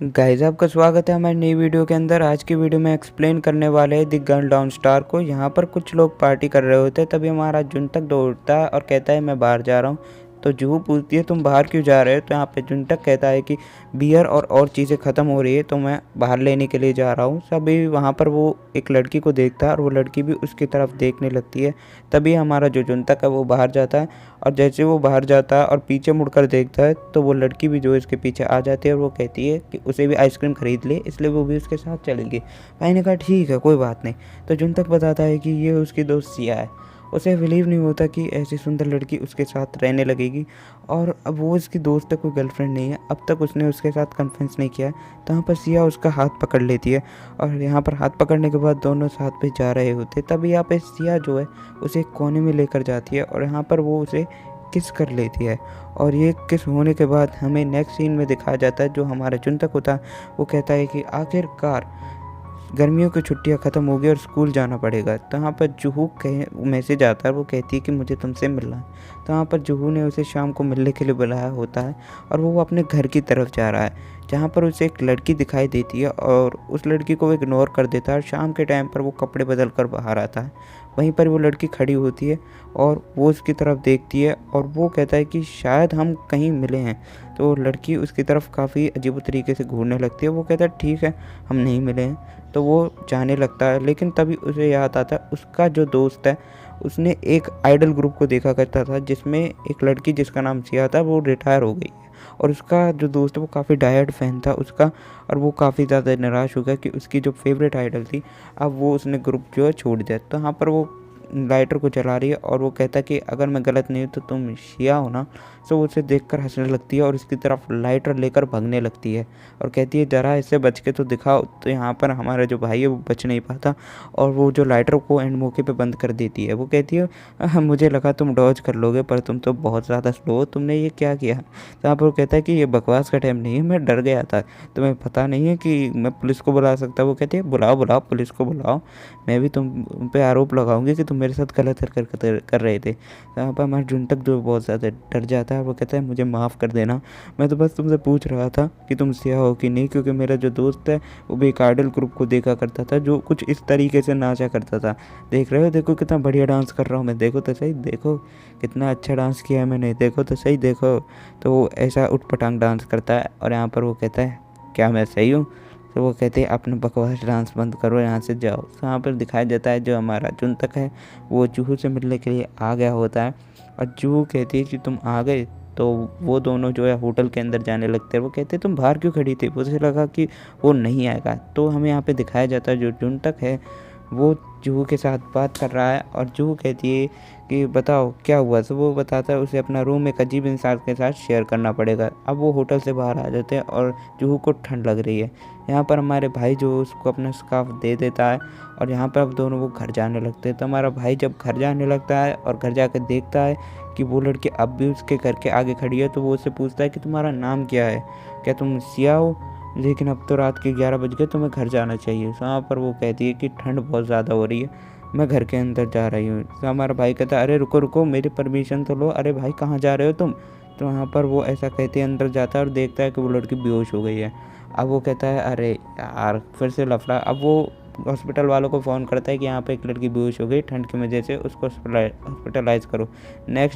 Guys आपका स्वागत है हमारी नई वीडियो के अंदर। आज की वीडियो में एक्सप्लेन करने वाले हैं द गन डाउन स्टार को। यहाँ पर कुछ लोग पार्टी कर रहे होते हैं, तभी हमारा जुनटक दौड़ता है और कहता है मैं बाहर जा रहा हूँ। तो जूहू पूछती है तुम बाहर क्यों जा रहे हो। तो यहाँ पे जुनटक कहता है कि बियर और चीज़ें ख़त्म हो रही है तो मैं बाहर लेने के लिए जा रहा हूँ। सभी वहाँ पर वो एक लड़की को देखता है और वो लड़की भी उसकी तरफ देखने लगती है। तभी हमारा जो जुनटक है वो बाहर जाता है और जैसे वो बाहर जाता है और पीछे मुड़कर देखता है तो वो लड़की भी जो इसके पीछे आ जाती है और वो कहती है कि उसे भी आइसक्रीम खरीद ले, इसलिए वो भी उसके साथ चलेगी। भाई ने कहा ठीक है कोई बात नहीं। तो जुनतक बताता है कि ये उसकी दोस्त सिया है। उसे बिलीव नहीं होता कि ऐसी सुंदर लड़की उसके साथ रहने लगेगी और अब वो उसकी दोस्त है, कोई गर्लफ्रेंड नहीं है। अब तक उसने उसके साथ कन्फ्रेंस नहीं किया है। तो यहाँ पर सिया उसका हाथ पकड़ लेती है और यहाँ पर हाथ पकड़ने के बाद दोनों साथ पे जा रहे होते। तब यहाँ पे सिया जो है उसे एक कोने में लेकर जाती है और यहाँ पर वो उसे किस कर लेती है। और ये किस होने के बाद हमें नेक्स्ट सीन में दिखाया जाता है, जो हमारा जुनतक होता है वो कहता है कि आखिरकार गर्मियों की छुट्टियां ख़त्म हो गई और स्कूल जाना पड़ेगा। तो यहाँ पर जूहू मैसेज आता है, वो कहती है कि मुझे तुमसे मिलना है। तो यहाँ पर जूहू ने उसे शाम को मिलने के लिए बुलाया होता है और वो अपने घर की तरफ जा रहा है, जहाँ पर उसे एक लड़की दिखाई देती है और उस लड़की को वो इग्नोर कर देता है। और शाम के टाइम पर वो कपड़े बदल कर बाहर आता है। वहीं पर वो लड़की खड़ी होती है और वो उसकी तरफ देखती है और वो कहता है कि शायद हम कहीं मिले हैं। तो लड़की उसकी तरफ काफ़ी अजीब तरीके से घूरने लगती है। वो कहता है ठीक है हम नहीं मिले हैं। तो वो जाने लगता है, लेकिन तभी उसे याद आता है उसका जो दोस्त है उसने एक आइडल ग्रुप को देखा करता था जिसमें एक लड़की जिसका नाम सिया था वो रिटायर हो गई है। और उसका जो दोस्त है वो काफ़ी डायहार्ड फैन था उसका और वो काफ़ी ज़्यादा निराश हो गया कि उसकी जो फेवरेट आइडल थी अब वो उसने ग्रुप जो है छोड़ दिया। तो यहाँ पर वो लाइटर को जला रही है और वो कहता है कि अगर मैं गलत नहीं हूँ तो तुम शिया हो ना। तो वो उसे देखकर हंसने लगती है और इसकी तरफ लाइटर लेकर भागने लगती है और कहती है ज़रा इससे बच के तो दिखाओ। तो यहाँ पर हमारा जो भाई है वो बच नहीं पाता और वो जो लाइटर को एंड मौके पे बंद कर देती है। वो कहती है मुझे लगा तुम डॉज कर लोगे पर तुम तो बहुत ज़्यादा स्लो हो, तुमने ये क्या किया। तो यहाँ पर वो कहता है कि ये बकवास का टाइम नहीं है, मैं डर गया था, तुम्हें पता नहीं है कि मैं पुलिस को बुला सकता। वो कहती है बुलाओ बुलाओ पुलिस को बुलाओ, मैं भी तुम पे आरोप लगाऊंगी कि तुम मेरे साथ गलत हरकत कर रहे थे। यहाँ पर हमारा जुनतक जो बहुत ज़्यादा डर जाता है। वो कहता है मुझे माफ़ कर देना, मैं तो बस तुमसे पूछ रहा था कि तुम सिया हो कि नहीं, क्योंकि मेरा जो दोस्त है वो भी एक आइडल ग्रुप को देखा करता था जो कुछ इस तरीके से नाचा करता था। देख रहे हो, देखो कितना बढ़िया डांस कर रहा हूँ मैं, देखो तो सही, देखो कितना अच्छा डांस किया है मैंने, देखो तो सही देखो। तो वो ऐसा उठपटांग डांस करता है और यहाँ पर वो कहता है क्या मैं सही हूँ। तो वो कहते हैं अपना बकवास डांस बंद करो, यहाँ से जाओ। तो यहाँ पर दिखाया जाता है जो हमारा जुनतक है वो जूहू से मिलने के लिए आ गया होता है और जूहू कहती है कि तुम आ गए। तो वो दोनों जो है होटल के अंदर जाने लगते हैं। वो कहते हैं तुम बाहर क्यों खड़ी थी, मुझे लगा कि वो नहीं आएगा। तो हमें यहाँ पे दिखाया जाता है जो जुनतक है वो जूहू के साथ बात कर रहा है और जूहू कहती है कि बताओ क्या हुआ। तो वो बताता है उसे अपना रूम एक अजीब इंसान के साथ शेयर करना पड़ेगा। अब वो होटल से बाहर आ जाते हैं और जूहू को ठंड लग रही है। यहाँ पर हमारे भाई जो उसको अपना स्कार्फ दे देता है और यहाँ पर अब दोनों वो घर जाने लगते हैं। तो हमारा भाई जब घर जाने लगता है और घर जाकर देखता है कि वो लड़की अब भी उसके घर के आगे खड़ी है, तो वो उससे पूछता है कि तुम्हारा नाम क्या है, क्या तुम सिया हो, लेकिन अब तो रात के 11 बज गए, तुम्हें घर जाना चाहिए। तो वहाँ पर वो कहती है कि ठंड बहुत ज़्यादा हो रही है, मैं घर के अंदर जा रही हूँ। तो हमारा भाई कहता है अरे रुको रुको मेरी परमिशन तो लो, अरे भाई कहाँ जा रहे हो तुम। तो वहाँ पर वो ऐसा कहते अंदर जाता है और देखता है कि वो लड़की बेहोश हो गई है। अब वो कहता है अरे यार फिर से लफड़ा। अब वो हॉस्पिटल वालों को फ़ोन करता है कि यहाँ पे एक लड़की बेहोश हो गई ठंड की वजह से, उसको हॉस्पिटलाइज करो। नेक्स्ट